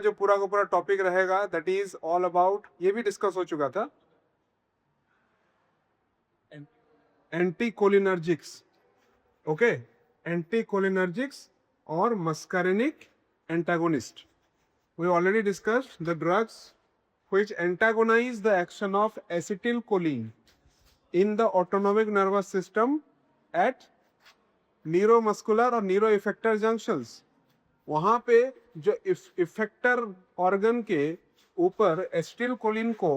जो पूरा का पूरा टॉपिक रहेगा दैट इज ऑल अबाउट, ये भी डिस्कस हो चुका था, एंटीकोलिनर्जिक्स। ओके, एंटीकोलिनर्जिक्स और मस्कारिनिक antagonist. We already discussed the drugs which antagonize the action of acetylcholine in the autonomic nervous system at neuromuscular और neuroeffector junctions। वहाँ पे जो इफेक्टर ऑर्गन के ऊपर एसिटिलकोलिन को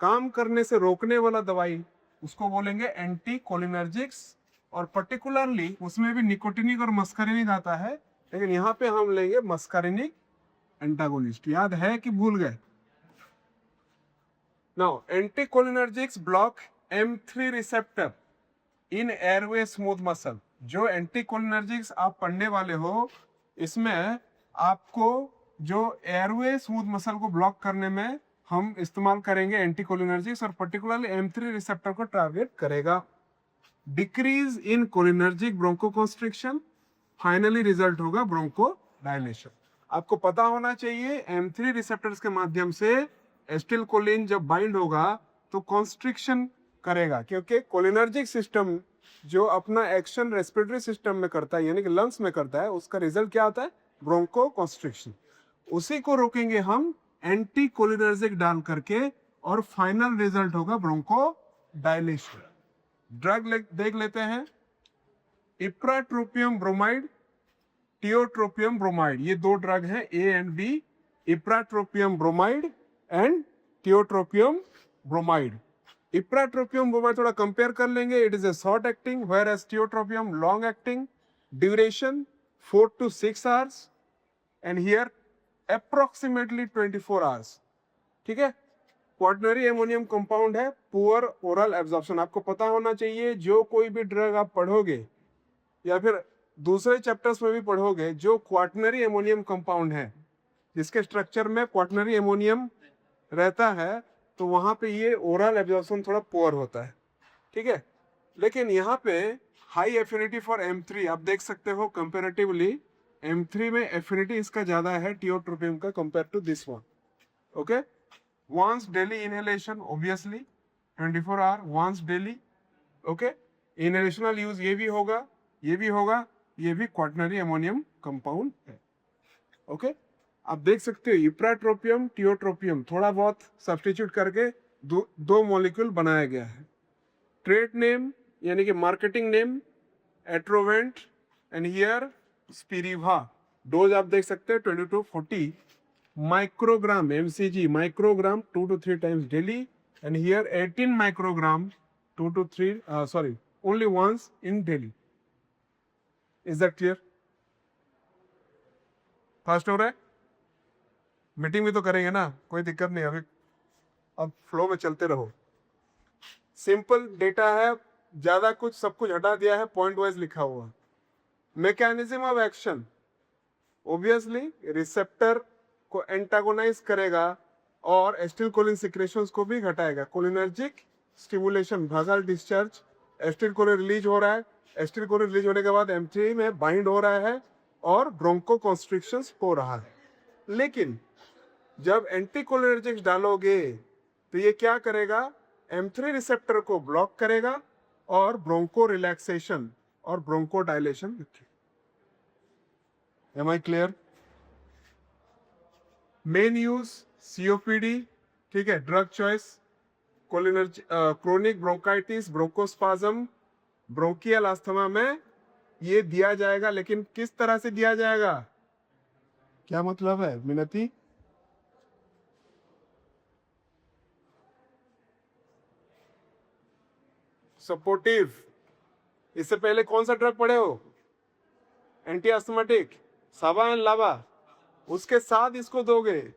काम करने से रोकने वाला दवाई उसको बोलेंगे एंटीकोलिनर्जिक्स। और पर्टिकुलरली उसमें भी निकोटिनिक और मस्कारिनिक आता है, लेकिन यहाँ पे हम लेंगे मस्कारिनिक एंटागोनिस्ट। याद है कि भूल गए? Now anticholinergics block M3 receptor in airway smooth muscle. जो एंटीकोलिनर्जिक्स आप पढ़ने वाले हो इसमें आपको जो एयरवे स्मूथ मसल को ब्लॉक करने में हम इस्तेमाल करेंगे एंटीकोलिनर्जिक्स, और पर्टिकुलरली M3 रिसेप्टर को टारगेट करेगा। Decrease in cholinergic bronchoconstriction, finally result होगा ब्रोंको डायलेशन। आपको पता होना चाहिए M3 रिसेप्टर्स के माध्यम से एसिटिलकोलिन जब बाइंड होगा तो कॉन्स्ट्रिक्शन करेगा, क्योंकि कोलिनर्जिक सिस्टम जो अपना एक्शन रेस्पिरेटरी सिस्टम में करता है यानी कि लंग्स में करता है, उसका रिजल्ट क्या आता है? Bronchoconstriction. उसी को रोकेंगे हम एंटी कोलिनर्जिक डाल करके, और फाइनल रिजल्ट होगा ब्रोंको डायलेशन। ड्रग देख लेते हैं, इप्राट्रोपियम ब्रोमाइड, टियोट्रोपियम ब्रोमाइड, ये दो ड्रग हैं A and B, ipratropium bromide and tiotropium bromide. Ipratropium bromide थोड़ा कंपेयर कर लेंगे, it is a short acting whereas tiotropium long acting, duration 4 to 6 hours and here approximately 24 hours। ठीक है, quaternary ammonium compound है, poor oral absorption. आपको पता होना चाहिए जो कोई भी ड्रग आप पढ़ोगे या फिर दूसरे चैप्टर्स में भी पढ़ोगे, जो क्वाटरनरी एमोनियम कंपाउंड है जिसके स्ट्रक्चर में क्वाटरनरी एमोनियम रहता है, तो वहां पे ये ओरल एब्जॉर्प्शन थोड़ा पुअर होता है। ठीक है, लेकिन यहाँ पे हाई एफिनिटी फॉर M3 आप देख सकते हो, कंपेरेटिवली M3 में एफिनिटी इसका ज्यादा है टियोट्रोपियम का compare to this one. Okay, once daily inhalation obviously 24 hour once daily। Okay, inhalational use ये भी होगा, ये भी होगा, ये भी क्वाटरनरी एमोनियम कंपाउंड है। ओके, आप देख सकते हो इप्राट्रोपियम टियोट्रोपियम थोड़ा बहुत सब्स्टिट्यूट करके दो मॉलिक्यूल बनाया गया है। ट्रेड नेम यानी कि marketing name Atrovent and here Spiriva. Dose आप देख सकते हैं 20 to 40 microgram MCG, microgram 2 to 3 times daily, and here 18 microgram 2 to 3 sorry only once in daily। is that clear? Fast हो रहा है? मीटिंग भी तो करेंगे ना, कोई दिक्कत नहीं, अभी अब फ्लो में चलते रहो। सिंपल डेटा है, ज्यादा कुछ सब कुछ हटा दिया है, पॉइंट वाइज लिखा हुआ। Mechanism of action, obviously receptor को एंटागोनाइज करेगा और एसिटिलकोलिन सिक्रेशंस को भी घटाएगा। कोलिनर्जिक स्टिमुलेशन, भागल डिस्चार्ज, एसिटिलकोलिन रिलीज हो रहा है, एसिटिलकोलिन रिलीज होने के बाद M3 में बाइंड हो रहा है और ब्रोंको कॉन्स्ट्रिक्शंस हो रहा है। लेकिन जब एंटीकोलिनर्जिक्स डालोगे तो ये क्या करेगा? M3 रिसेप्टर को ब्लॉक करेगा और ब्रोंको रिलैक्सेशन और bronchodilation. Am I clear? Main use COPD, ठीक है, drug choice, chronic bronchitis, bronchospasm, bronchial asthma में ये दिया जाएगा, लेकिन किस तरह से दिया जाएगा? क्या मतलब है मिनती? सपोर्टिव। इससे पहले कौन सा ड्रग पढ़े हो? एंटी अस्थमेटिक, सावा एंड लावा, उसके साथ इसको दोगे।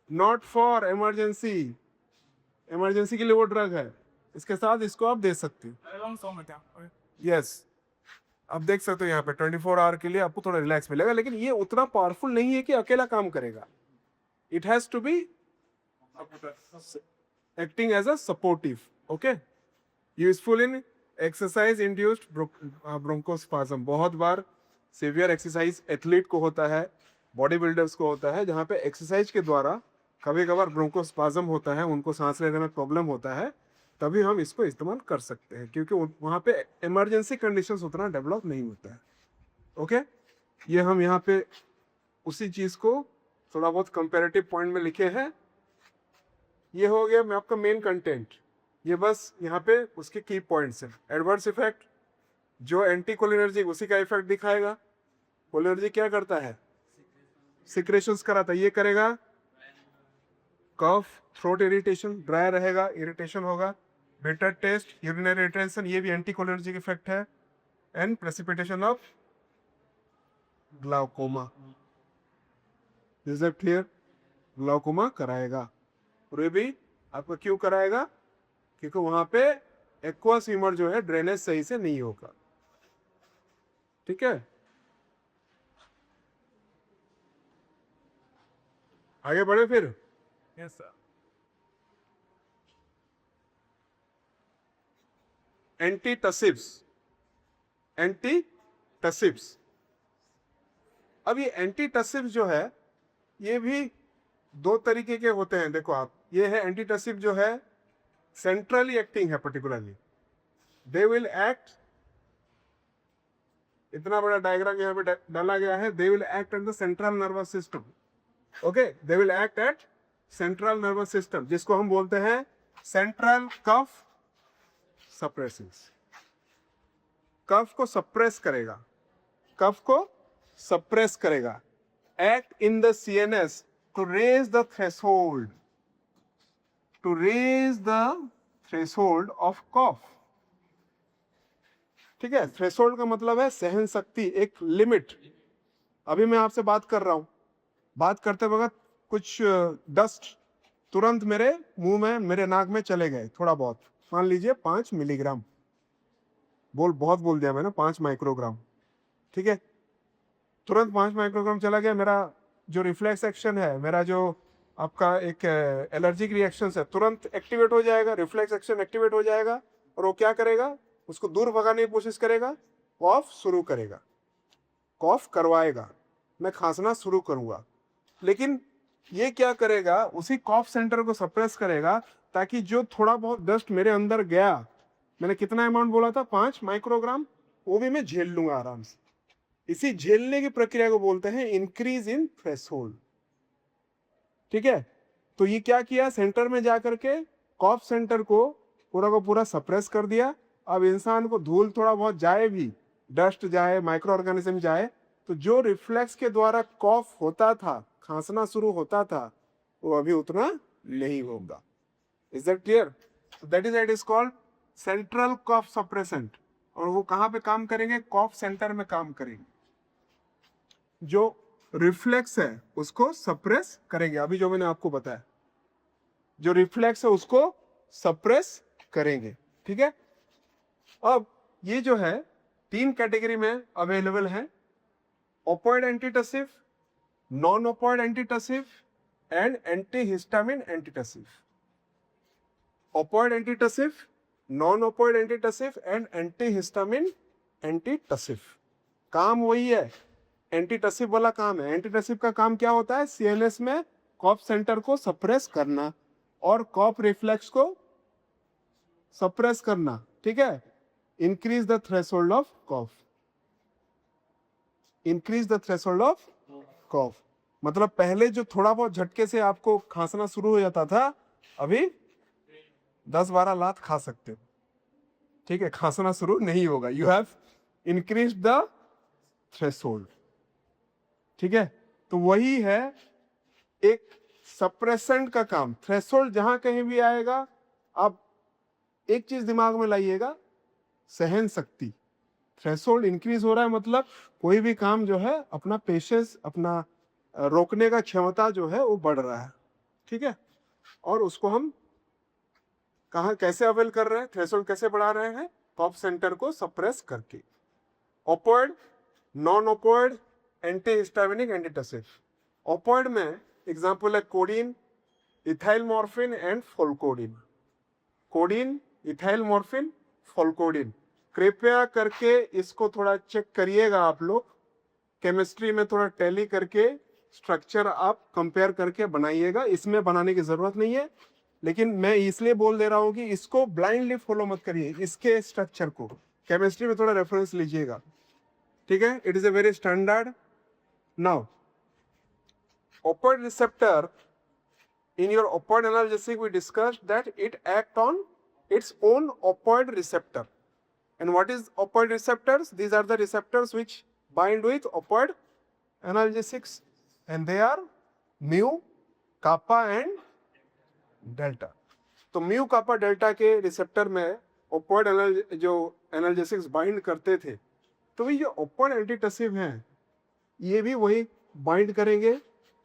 नॉट फॉर इमरजेंसी, इमरजेंसी के लिए वो ड्रग है, इसके साथ इसको आप दे सकते हो। यस, आप देख सकते हो यहाँ पे 24 आवर के लिए आपको थोड़ा रिलैक्स मिलेगा, लेकिन ये उतना पावरफुल नहीं है कि अकेला काम करेगा। It has to be acting as a supportive. Okay, useful in exercise induced bronchospasm. बहुत बार सीवियर एक्सरसाइज एथलीट को होता है, बॉडी बिल्डर्स को होता है, जहाँ पे एक्सरसाइज के द्वारा कभी कभार ब्रोंकोस्पाज्म होता है, उनको सांस लेने में प्रॉब्लम होता है, तभी हम इसको इस्तेमाल कर सकते हैं, क्योंकि वहाँ पे इमरजेंसी कंडीशंस उतना डेवलप नहीं होता है। ओके, ये हम यहाँ पे उसी चीज़ को थोड़ा बहुत कंपैरेटिव पॉइंट में लिखे हैं। ये हो गया मैं आपका मेन कंटेंट, ये बस यहाँ पे उसके की पॉइंट्स हैं। एडवर्स इफेक्ट, जो एंटी कोलिनर्जिक उसी का इफेक्ट दिखाएगा। कोलिनर्जिक क्या करता है? सिक्रेशंस कराता है, ये करेगा कफ, थ्रोट इरिटेशन, ड्राई रहेगा, इरिटेशन होगा, बेटर टेस्ट, यूरिनरी रिटेंशन, ये भी एंटी कोलिनर्जिक इफेक्ट है, and precipitation of glaucoma. Is that clear? Glaucoma कराएगा, और ये भी आपको क्यों कराएगा? क्योंकि वहां पे एक्वस ह्यूमर जो है ड्रेनेज सही से नहीं होगा। ठीक है, आगे बढ़े फिर। Yes sir. Antitussives, antitussives. अब ये एंटीटसिव्स जो है ये भी दो तरीके के होते हैं। देखो आप, ये है एंटीटसिव जो है सेंट्रली एक्टिंग है, पर्टिकुलरली दे विल एक्ट, इतना बड़ा डायग्राम यहाँ पे डाला गया है, दे will act at the central nervous system. Okay, they will act at central nervous system, जिसको हम बोलते हैं सेंट्रल कफ सप्रेसेंस। कफ को सप्रेस करेगा, कफ को सप्रेस करेगा। Act in the CNS to raise the threshold, to raise the threshold of cough. ठीक है, थ्रेशोल्ड का मतलब है सहन शक्ति, एक लिमिट। अभी मैं आपसे बात कर रहा हूं, बात करते वक्त कुछ डस्ट तुरंत मेरे मुंह में, मेरे नाक में चले गए, थोड़ा बहुत, मान लीजिए 5 मिलीग्राम, बहुत बोल दिया मैंने, 5 माइक्रोग्राम। ठीक है, तुरंत 5 माइक्रोग्राम चला गया, मेरा जो रिफ्लेक्स एक्शन है, मेरा जो आपका एक एलर्जिक रिएक्शन है, तुरंत एक्टिवेट हो जाएगा, रिफ्लेक्स एक्शन एक्टिवेट हो जाएगा, और वो क्या करेगा? उसको दूर भगाने की कोशिश करेगा, कॉफ शुरू करेगा, कॉफ करवाएगा, मैं खांसना शुरू करूंगा। लेकिन ये क्या करेगा? उसी कॉफ सेंटर को सप्रेस करेगा, ताकि जो थोड़ा बहुत डस्ट मेरे अंदर गया, मैंने कितना अमाउंट बोला था? 5 माइक्रोग्राम, वो भी मैं झेल लूंगा आराम से। इसी झेलने की प्रक्रिया को बोलते हैं इंक्रीज इन थ्रेशोल्ड। ठीक है, तो ये क्या किया? सेंटर में जाकर के कॉफ सेंटर को पूरा सप्रेस कर दिया। अब इंसान को धूल थोड़ा बहुत जाए भी, डस्ट जाए, माइक्रो ऑर्गेनिज्म जाए, तो जो रिफ्लेक्स के द्वारा कॉफ होता था, खांसना शुरू होता था, वो अभी उतना नहीं होगा। Is that clear? That is it is called central cough suppressant. और वो कहाँ पे काम करेंगे? कॉफ सेंटर में काम करेंगे, जो रिफ्लेक्स है उसको सप्रेस करेंगे। अभी जो मैंने आपको बताया, जो रिफ्लेक्स है उसको सप्रेस करेंगे। ठीक है, अब ये जो है 3 कैटेगरी में अवेलेबल है, opioid antitussive, non opioid antitussive and antihistamine antitussive. Opioid antitussive, non opioid antitussive and antihistamine antitussive. काम वही है, एंटीटसिव वाला काम है। एंटीटसिव का काम क्या होता है? सीएनएस में कॉफ सेंटर को सप्रेस करना और कॉफ रिफ्लेक्स को सप्रेस करना। ठीक है, increase the threshold of cough, increase the threshold of cough. मतलब पहले जो थोड़ा बहुत झटके से आपको खांसना शुरू हो जाता था, अभी 10-12 लात खा सकते हो। ठीक है, खांसना शुरू नहीं होगा। You have increase the threshold. ठीक है, तो वही है एक सप्रेसेंट का काम। थ्रेशोल्ड जहां कहीं भी आएगा, आप एक चीज दिमाग में लाइएगा, सहन शक्ति। थ्रेशोल्ड इंक्रीज हो रहा है मतलब कोई भी काम जो है, अपना पेशेंस, अपना रोकने का क्षमता जो है वो बढ़ रहा है। ठीक है, और उसको हम कहाँ कैसे अवेल कर रहे हैं? थ्रेशोल्ड कैसे बढ़ा रहे हैं? कॉफ सेंटर को सप्रेस करके। Opioid, non opioid, antihistaminic, antitussive. Opioid में एग्जांपल है codeine, ethyl morphine and pholcodine. Codeine, ethyl morphine, pholcodine. कृपया करके इसको थोड़ा चेक करिएगा आप लोग, केमिस्ट्री में थोड़ा टैली करके स्ट्रक्चर आप कंपेयर करके बनाइएगा, इसमें बनाने की जरूरत नहीं है, लेकिन मैं इसलिए बोल दे रहा हूं कि इसको ब्लाइंडली फॉलो मत करिए, इसके स्ट्रक्चर को केमिस्ट्री में थोड़ा रेफरेंस लीजिएगा, ठीक है। It is a very standard. Now opioid receptor, in your opioid analgesic we discussed that it act on its own opioid receptor. And what is opioid receptors? These are the receptors which bind with opioid analgesics, and they are mu, kappa and delta. तो mu, kappa, delta के receptor में opioid जो analgesics bind करते थे, तो ये जो opioid antitussive हैं ये भी वही बाइंड करेंगे,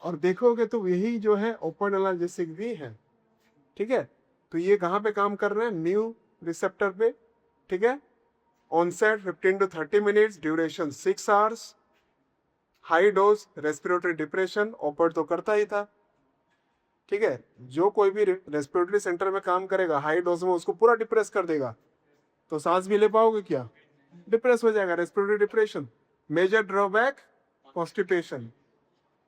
और देखोगे तो यही जो है ओपन एनाल्जेसिक भी है, ठीक है। तो ये कहाँ पे काम कर रहे हैं? न्यू रिसेप्टर पे, ठीक है। Onset 15 to 30 minutes, duration 6 hours, high dose respiratory depression, open तो करता ही था, ठीक है। जो कोई भी रेस्पिरेटरी सेंटर में काम करेगा हाई डोज में उसको पूरा डिप्रेस कर देगा, तो सांस भी ले पाओगे क्या? डिप्रेस हो जाएगा, respiratory depression. Major drawback constipation,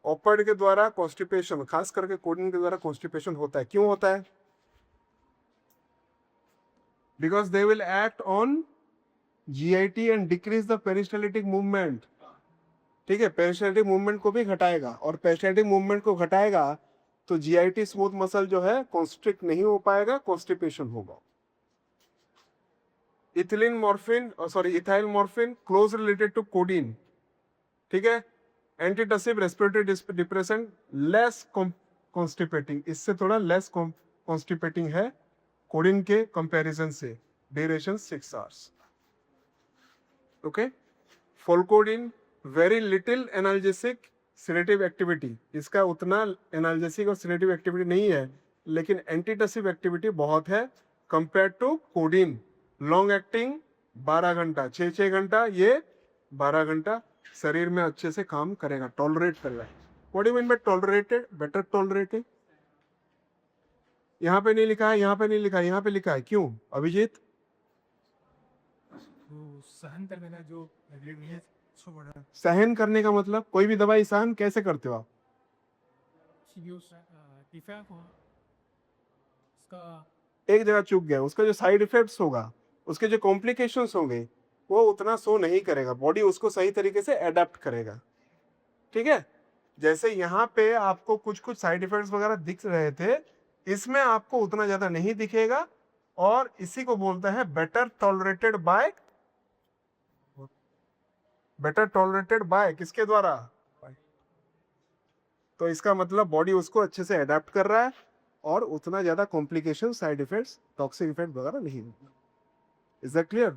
opioid के द्वारा कॉन्स्टिपेशन, खास करके कोडिन के द्वारा कॉन्स्टिपेशन होता है। क्यों होता है? Because they will act on GIT and decrease the peristaltic movement, ठीक है। पेरिस्टाल्टिक मूवमेंट को भी घटाएगा, और पेरिस्टाल्टिक मूवमेंट को घटाएगा तो जीआईटी स्मूथ मसल जो है कॉन्स्ट्रिक्ट नहीं हो पाएगा, कॉन्स्टिपेशन होगा। Ethylene morphine, sorry ethyl morphine close related to codeine, ठीक है। Antitussive respiratory depression, less constipating, इससे थोड़ा लेस कॉन्स्टिपेटिंग है कोडिन के कंपैरिजन से, duration 6 hours, okay. Pholcodine very little analgesic sedative activity, इसका उतना एनाल्जेसिक और सेडेटिव एक्टिविटी नहीं है, लेकिन एंटीटसिव एक्टिविटी बहुत है compare to codeine. Long acting 12 घंटा, 6 घंटा, ये 12 घंटा शरीर में अच्छे से काम करेगा, टॉलरेट कर रहा है। What do you mean bye tolerated? Better tolerated. यहाँ पे नहीं लिखा है, यहाँ पे नहीं लिखा है, यहाँ पे लिखा है, क्यों अभिजीत? तो सहन करने का जो है उसको बढ़ा सहन करने का मतलब, कोई भी दवाई सहन कैसे करते हो आप? डिफेक्ट हो उसका एक जगह चूक गया, उसका जो साइड इफेक्ट्स होगा, उसके जो कॉम्प्लिकेशंस होंगे, वो उतना शो नहीं करेगा, बॉडी उसको सही तरीके से अडेप्ट करेगा, ठीक है। जैसे यहाँ पे आपको कुछ कुछ साइड इफेक्ट्स वगैरह दिख रहे थे, इसमें आपको उतना ज्यादा नहीं दिखेगा, और इसी को बोलता है better tolerated by, better tolerated by किसके द्वारा? तो इसका मतलब बॉडी उसको अच्छे से अडेप्ट कर रहा है, और उतना ज्यादा complication, side effects, toxic effect वगैरह नहीं होगा। Is that clear?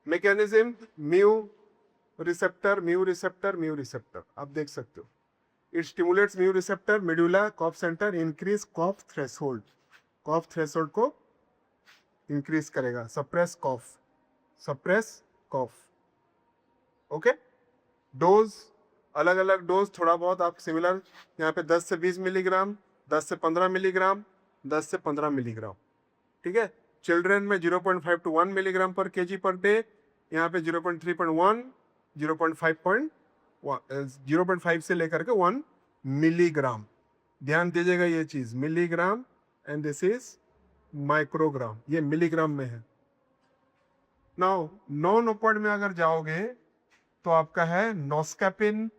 Mechanism, mu receptor, mu receptor, mu receptor, आप देख सकते हो। It stimulates mu receptor medulla cough centre, increase cough threshold, cough threshold को इंक्रीज करेगा, suppress cough, suppress cough, okay. Dose, अलग अलग डोज, थोड़ा बहुत आप सिमिलर, यहाँ पे 10 से 20 मिलीग्राम, 10 से 15 मिलीग्राम, 10 से 15 मिलीग्राम, ठीक है। चिल्ड्रन में 0.5 to 1 मिलीग्राम पर केजी पर डे, यहाँ पे 0.3.1, 0.5 से लेकर के 1 मिलीग्राम। ध्यान दीजिएगा ये चीज, milligram, and this is microgram, ये मिलीग्राम में है। नाउ नॉन ओपॉइड में अगर जाओगे तो आपका है noscapine,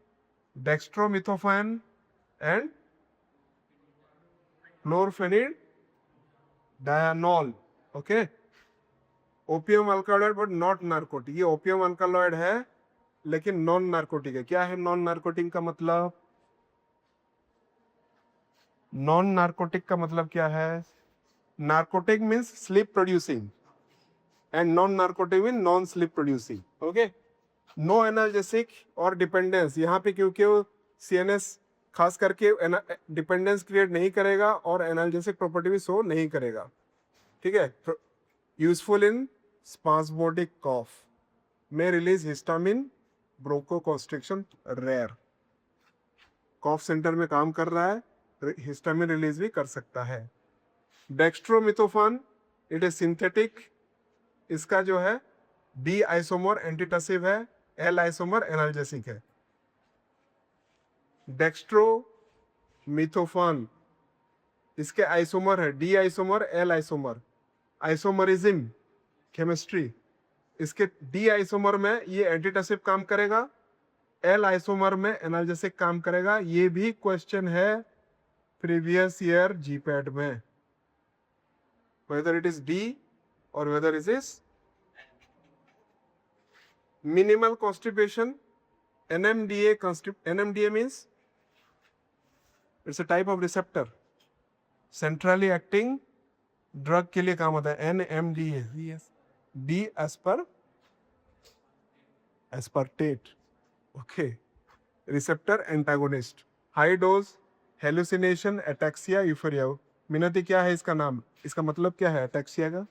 dextromethorphan and chlophedianol, okay. Opium alkaloid but not narcotic, ये ओपियम अल्कालॉइड है लेकिन नॉन नार्कोटिक है। क्या है नॉन नार्कोटिक का मतलब? नॉन नार्कोटिक का मतलब क्या है? Narcotic means sleep producing, and non narcotic mean non sleep producing, okay. No analgesic और डिपेंडेंस, यहाँ पे क्योंकि सीएनएस खास करके डिपेंडेंस क्रिएट नहीं करेगा और एनाल्जेसिक प्रॉपर्टी भी शो नहीं करेगा, ठीक है। यूजफुल इन स्पास्मोडिक कॉफ, में रिलीज हिस्टामिन, ब्रोंकोकॉन्स्ट्रिक्शन रेयर, कॉफ सेंटर में काम कर रहा है, हिस्टामिन रिलीज भी कर सकता है। डेक्स्ट्रोमिथोफान, इट इज सिंथेटिक, इसका जो है डी आइसोमर एंटीटसिव है, एल आइसोमर एनाल्जेसिक है, डेक्स्ट्रो मिथोफान, इसके आइसोमर है D isomer L isomer, isomerism chemistry. इसके डी आइसोमर में ये एंटीटसिव काम करेगा, एल आइसोमर में एनाल्जेसिक काम करेगा। ये भी क्वेश्चन है प्रीवियस ईयर जीपैट में, whether it is D or whether it is minimal constipation, NMDA. NMDA means it's a type of receptor, centrally acting drug के लिए काम होता है NMDA. Yes. D as per aspartate. Okay. Receptor antagonist. High dose hallucination, ataxia, euphoria. मिनती क्या है इसका नाम, इसका मतलब क्या है अटैक्सिया का?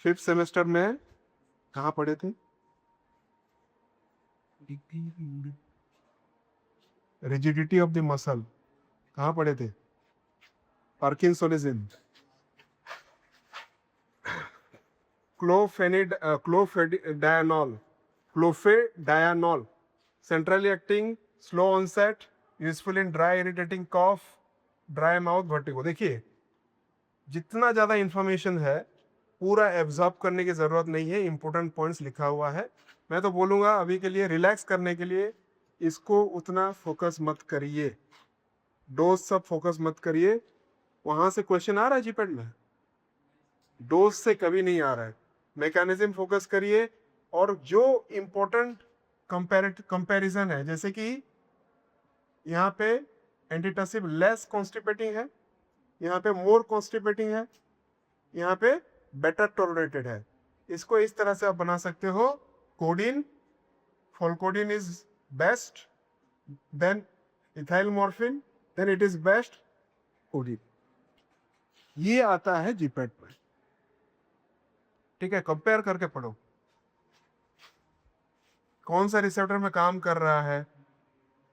5th सेमेस्टर में कहाँ पढ़े थे? रिजिडिटी ऑफ द मसल कहाँ पढ़े थे? Parkinsonism. Chlophedianol, centrally acting, slow onset, useful in dry irritating cough, dry mouth, vertigo. देखिए जितना ज़्यादा इंफॉर्मेशन है पूरा एब्जॉर्ब करने की ज़रूरत नहीं है, इंपॉर्टेंट पॉइंट्स लिखा हुआ है। मैं तो बोलूँगा अभी के लिए रिलैक्स करने के लिए इसको उतना फोकस मत करिए, डोज सब फोकस मत करिए। वहाँ से क्वेश्चन आ रहा है जीपैट में, डोज से कभी नहीं आ रहा है। मैकेनिज्म फोकस करिए, और जो इम्पोर्टेंट कंपैरिजन है, जैसे कि यहाँ पे एंटीटसिव लेस कॉन्स्टिपेटिंग है, यहाँ पे मोर कॉन्स्टिपेटिंग है, यहाँ पे बेटर टॉलरेटेड है। इसको इस तरह से आप बना सकते हो, codeine, pholcodine is best, then ethyl morphine, then it is best codeine. ये आता है जीपैट में, ठीक है? कंपेयर करके पढ़ो कौन सा रिसेप्टर में काम कर रहा है,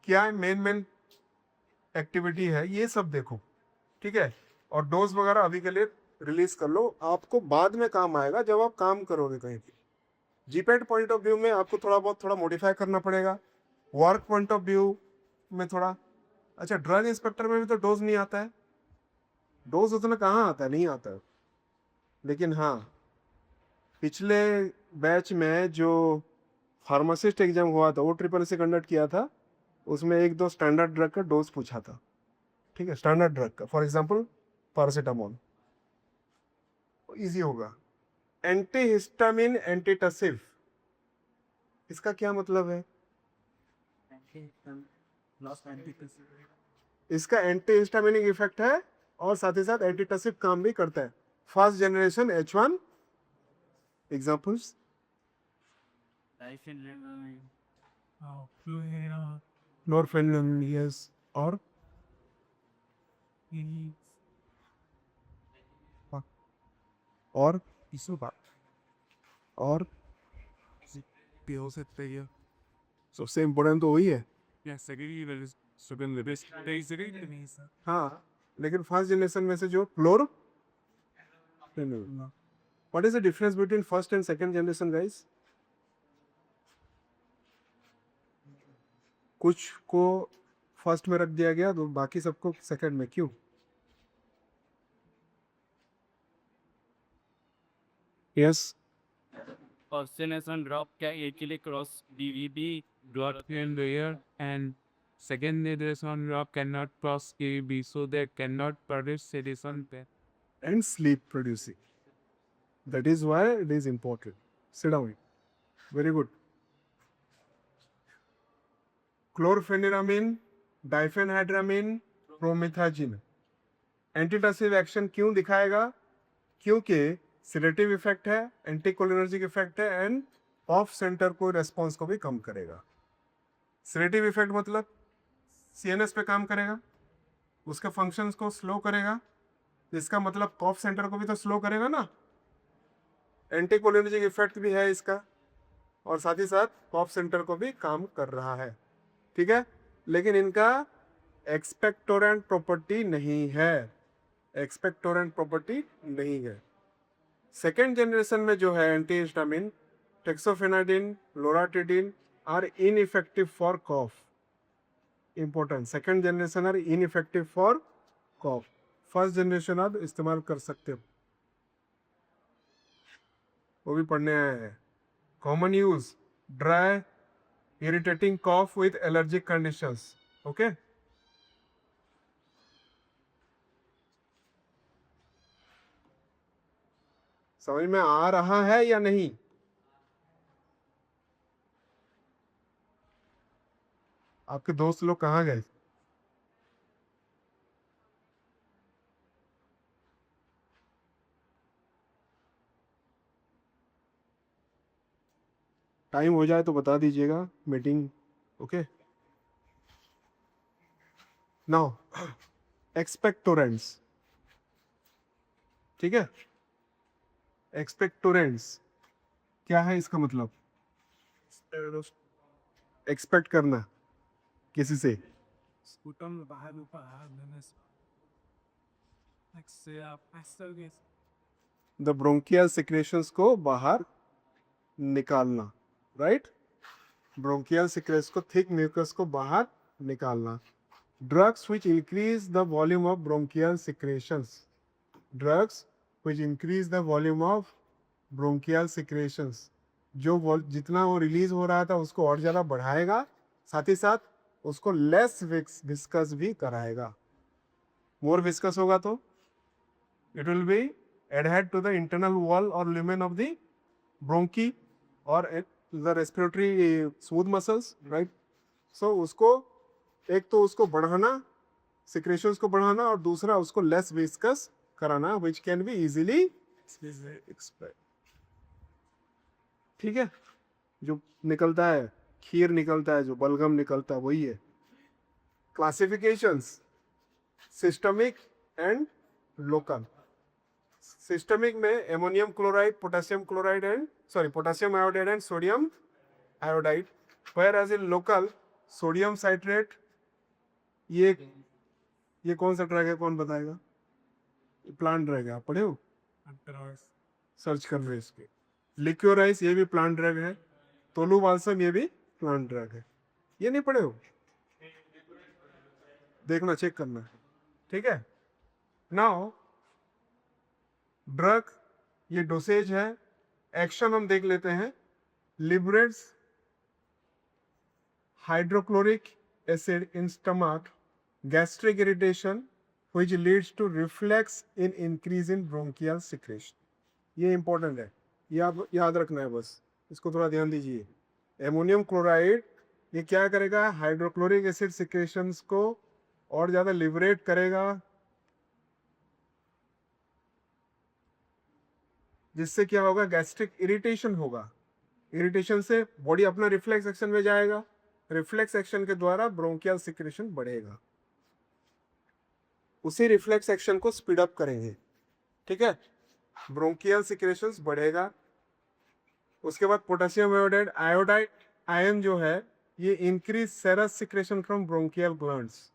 क्या मेन एक्टिविटी है, ये सब देखो, ठीक है? और डोज वगैरह अभी के लिए रिलीज कर लो, आपको बाद में काम आएगा जब आप काम करोगे कहीं पे। जीपैट पॉइंट ऑफ व्यू में आपको थोड़ा मॉडिफाई करना पड़ेगा, वर्क पॉइंट ऑफ व्यू में थोड़ा। अच्छा, ड्रग इंस्पेक्टर में भी तो डोज नहीं आता है, डोज उतना कहाँ आता है, नहीं आता है। लेकिन हाँ, पिछले बैच में जो फार्मासिस्ट एग्जाम हुआ था, वो ट्रिपल से कंडक्ट किया था, उसमें 1-2 स्टैंडर्ड ड्रग का डोज पूछा था, ठीक है? स्टैंडर्ड ड्रग का, फॉर एग्जांपल पैरासीटामोल, इजी होगा। एंटीहिस्टामिन एंटीटसिव, इसका क्या मतलब है? इसका एंटीहिस्टामिनिक इफेक्ट है और साथ ही साथ एंटीटसिव काम भी करता है। फर्स्ट जनरेशन H1 एग्जांपल्स, नॉरफेनिलिन, और और सबसे इम्पोर्टेंट तो वही है। हाँ, लेकिन फर्स्ट जनरेशन में से जो what is the difference between first and second generation guys? कुछ को फर्स्ट में रख दिया गया तो बाकी सबको सेकंड में, क्यों? Yes, First generation drop can easily cross DVB dot And rare and second generation drop cannot cross KB, so they cannot produce sedation pain. and sleep producing. That is why it is important. Sit down. Very good. Chlorpheniramine, diphenhydramine, promethazine antitussive action क्यों दिखाएगा? क्योंकि sedative effect है, anticholinergic effect है, and of centre को response को भी कम करेगा। सिलेटिव effect मतलब सीएनएस पे काम करेगा, उसके फंक्शंस को स्लो करेगा, इसका मतलब कॉफ सेंटर को भी तो स्लो करेगा ना। एंटीकोलिनर्जिक इफेक्ट भी है इसका, और साथ ही साथ कॉफ सेंटर को भी काम कर रहा है, ठीक है? लेकिन इनका एक्सपेक्टोरेंट प्रॉपर्टी नहीं है, एक्सपेक्टोरेंट प्रॉपर्टी नहीं है। सेकेंड जनरेशन में जो है antihistamine, टेक्सोफेनाडिन, लोराटिडिन, are ineffective for cough. Important. Second generation are ineffective for cough. First generation आप इस्तेमाल कर सकते हो, वो भी पढ़ने आया है. Common use: dry, irritating cough with allergic conditions. Okay. समझ में आ रहा है या नहीं? आपके दोस्त लोग कहाँ गए? टाइम हो जाए तो बता दीजिएगा. मीटिंग. ओके. Now expectorants. ठीक है. एक्सपेक्टोरेंट्स क्या है इसका मतलब? एक्सपेक्ट करना किसी से. स्कूटम बाहर ऊपर से आप ऐसे द ब्रोंकियल सिक्रेशंस को बाहर निकालना. राइट. ब्रोंकियल सिक्रेशंस को, थिक म्यूकस को बाहर निकालना. Drugs which increase the volume of bronchial secretions. Drugs which increase the volume of bronchial secretions. जो जितना वो रिलीज हो रहा था उसको और ज़्यादा बढ़ाएगा, साथ ही साथ उसको लेस विस्कस भी कराएगा. मोर विस्कस होगा तो it will be adhered to the internal wall or lumen of the bronchi or the respiratory smooth muscles, right? So उसको एक तो उसको बढ़ाना, secretions को बढ़ाना, और दूसरा उसको less viscous कराना, which can be easily explained. ठीक है. जो निकलता है, खीर निकलता है, जो बलगम निकलता है, वही है. Classifications: systemic and local. Systemic में ammonium chloride, potassium chloride and potassium iodide and sodium iodide. whereas in local sodium citrate. ये कौन सा ड्रग है, कौन बताएगा? प्लांट ड्रग है, आप पढ़े हो? सर्च कर रहे इसके. लिक्योराइस ये भी प्लांट ड्रग है. तोलू बालसम ये भी प्लांट ड्रग है. ये नहीं पढ़े हो? देखना, चेक करना. ठीक है. नाउ ड्रग, ये डोसेज है. एक्शन हम देख लेते हैं. Liberates hydrochloric acid in stomach, gastric irritation which leads to reflex in increase in bronchial secretion. ये इंपॉर्टेंट है, ये आप याद रखना है बस, इसको थोड़ा ध्यान दीजिए. एमोनियम क्लोराइड ये क्या करेगा? हाइड्रोक्लोरिक एसिड सिक्रेशंस को और ज़्यादा लिबरेट करेगा, जिससे क्या होगा? गैस्ट्रिक इरिटेशन होगा. इरिटेशन से बॉडी अपना रिफ्लेक्स एक्शन में जाएगा. रिफ्लेक्स एक्शन के द्वारा ब्रोंकियल सिक्रेशन बढ़ेगा. उसी रिफ्लेक्स एक्शन को स्पीड अप करेंगे. ठीक है. ब्रोंकियल सिक्रेशंस बढ़ेगा. उसके बाद पोटेशियम आयोडाइड आयन जो है, ये increase serous secretion from bronchial glands.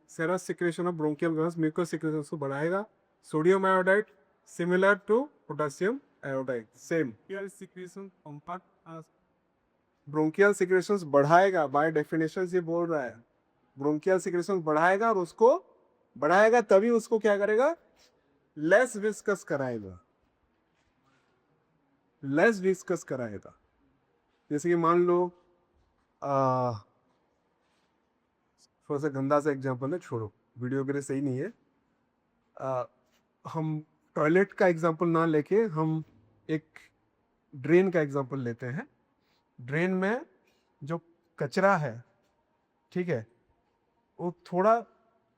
Serous secretion of bronchial glands mucus secretions को बढ़ाएगा. Sodium iodide similar to potassium iodide, same. Bronchial secretions बढ़ाएगा, बाय डेफिनेशन ये बोल रहा है. ब्रोंकियल सिक्रेशंस बढ़ाएगा, और उसको बढ़ाएगा तभी उसको क्या करेगा? लेस विस्कस कराएगा. लेस विस्कस कराएगा. जैसे कि मान लो थोड़ा सा गंदा सा एग्जांपल है, छोड़ो, वीडियो के लिए सही नहीं है. हम टॉयलेट का एग्जांपल ना लेके हम एक ड्रेन का एग्जांपल लेते हैं. ड्रेन में जो कचरा है, ठीक है, वो थोड़ा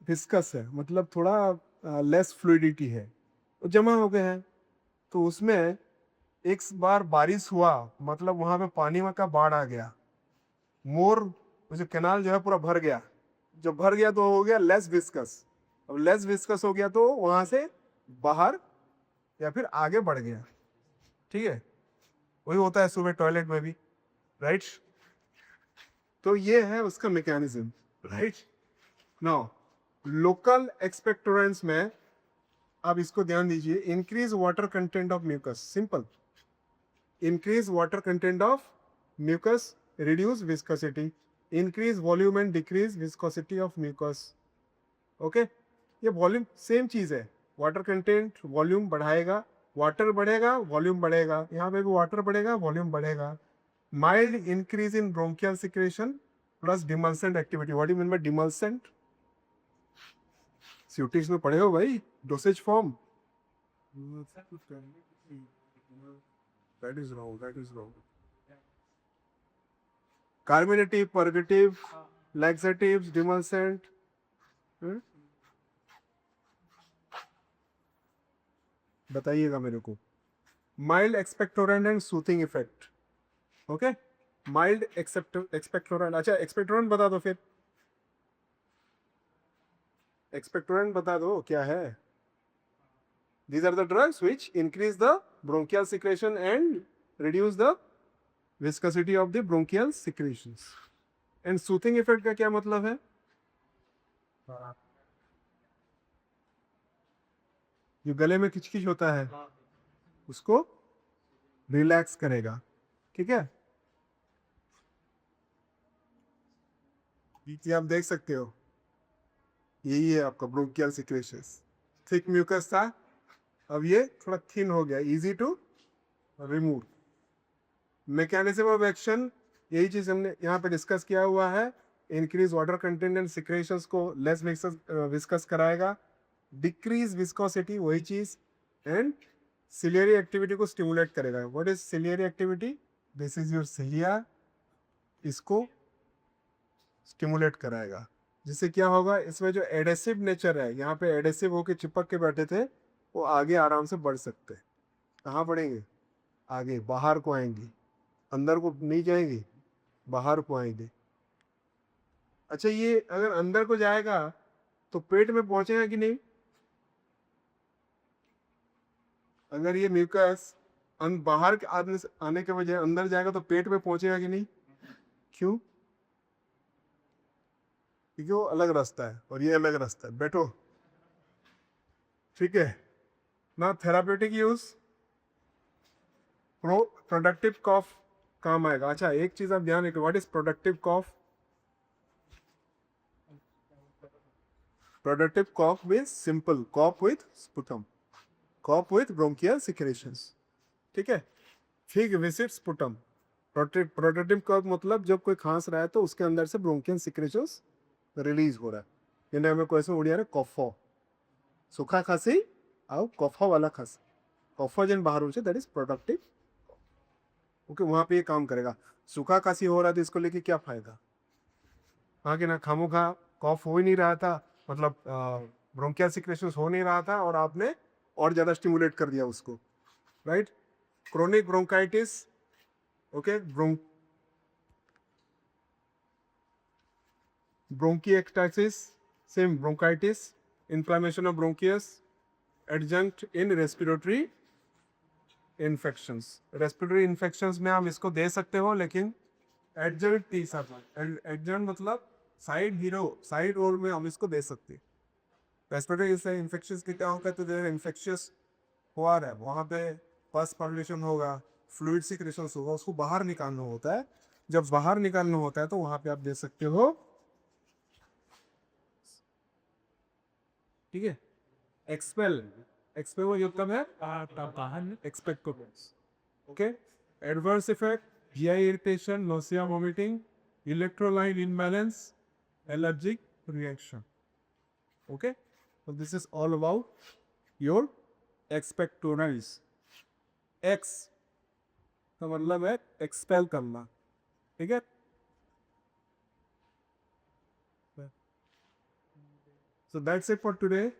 विस्कस है, मतलब थोड़ा लेस फ्लूइडिटी है, वो जमा हो गए हैं. तो उसमें एक बार बारिश हुआ, मतलब वहाँ पे पानी का बाढ़ आ गया. जो कैनाल जो है पूरा भर गया. जब भर गया तो हो गया लेस विस्कस. अब लेस विस्कस हो गया तो वहाँ से बाहर या फिर आगे बढ़ गया. ठीक है. वही होता है सुबह टॉयलेट में भी, राइट. तो ये है उसका mechanism, right. Now local expectorants में आप इसको ध्यान दीजिए. Increase water content of mucus. Simple. Increase water content of mucus reduce viscosity, increase volume and decrease viscosity of mucus. Okay ये वॉल्यूम सेम चीज है, वाटर कंटेंट वॉल्यूम बढ़ाएगा, water बढ़ेगा वॉल्यूम बढ़ेगा, यहाँ पे भी वाटर बढ़ेगा वॉल्यूम बढ़ेगा. Mild increase in bronchial secretion plus demulcent activity. What do you mean by demulcent? सीयूटीज में पढ़े हो भाई, dosage form. That is wrong. That is wrong. Carminative, purgative, laxatives, demulcent. बताइएगा मेरे को. Mild expectorant and soothing effect. Okay mild expectorant. अच्छा expectorant बता दो फिर. एक्सपेक्टोरेंट बता दो क्या है. These are the drugs which increase the bronchial secretion and reduce the viscosity of the bronchial secretions. And soothing effect का क्या मतलब है? जो गले में किचकिच होता है उसको रिलैक्स करेगा. ठीक है, ये आप देख सकते हो. यही है आपका ब्रोंकियल सिक्रेशंस. थिक म्यूकस था, अब ये थोड़ा थिन हो गया, easy to remove. Mechanism of action यही चीज हमने यहाँ पे डिस्कस किया हुआ है. Increase water content and secretions को लेस विस्कस कराएगा. डिक्रीज विस्कोसिटी वही चीज. एंड सिलियरी एक्टिविटी को स्टिमुलेट करेगा. What is ciliary activity? This is your cilia, इसको स्टिमुलेट कराएगा. जिससे क्या होगा, इसमें जो एडेसिव नेचर है, यहाँ पे एडेसिव होके चिपक के बैठे थे, वो आगे आराम से बढ़ सकते. कहाँ बढ़ेंगे? आगे, बाहर को आएंगे. अंदर को नहीं जाएंगे, बाहर को आएंगे. अच्छा ये अगर अंदर को जाएगा तो पेट में पहुंचेगा कि नहीं? अगर ये म्यूकस बाहर के आने के बजाय अंदर जाएगा तो पेट में पहुंचेगा कि नहीं? क्यों? क्योंकि वो अलग रास्ता है और ये अलग रास्ता है. बैठो. ठीक है ना. थेरापेटिक यूज, प्रोडक्टिव कॉफ काम आएगा. अच्छा एक चीज आप ध्यान रखिए, what is productive cough? Productive cough means simple cough with sputum, cough with bronchial secretions. ठीक है. Thick viscid sputum. Productive cough मतलब जब कोई खांस रहा है तो उसके अंदर से ब्रोंकियल सिक्रेशंस रिलीज हो रहा है. જેને અમે કહેશું ઓડિયાને કફો. સુખા ખાંસી આવ કફવાला ખાંસી. કફો જેને બહાર છે दैट इज प्रोडक्टिव. ओके वहाँ पे ये काम करेगा. सूखा खांसी हो रहा है तो इसको लेके क्या फायदा? हाँ कि ना, खामोखा कॉफ हो ही नहीं रहा था, मतलब ब्रोंकियल सिक्रेशंस हो नहीं रहा था और आपने और ज़्यादा स्टिमुलेट कर दिया उसको. Right. Chronic bronchitis. Okay bronchiectasis, same bronchitis, inflammation of bronchus, adjunct in respiratory infections. respiratory infections में आप इसको दे सकते हो, लेकिन adjunct तीसरा. adjunct मतलब साइड हीरो, साइड रोल में हम इसको दे सकते. रेस्पिरेटरी इन्फेक्शंस के क्या होगा, तो जो इन्फेक्शियस हुआ है वहाँ पे पस पॉल्यूशन होगा, फ्लूइड सिक्रेशंस होगा, उसको बाहर निकालना होता है. जब बाहर निकालना होता है तो वहाँ पे आप दे सकते हो. ठीक है. एक्सपेल, एक्सपेल वो मतलब है expectorants. Okay. Adverse effect, GI irritation, nausea, vomiting, electrolyte imbalance, allergic reaction. Okay. so this is all about your expectorants. Ex का मतलब है एक्सपेल करना. ठीक है. So that's it for today.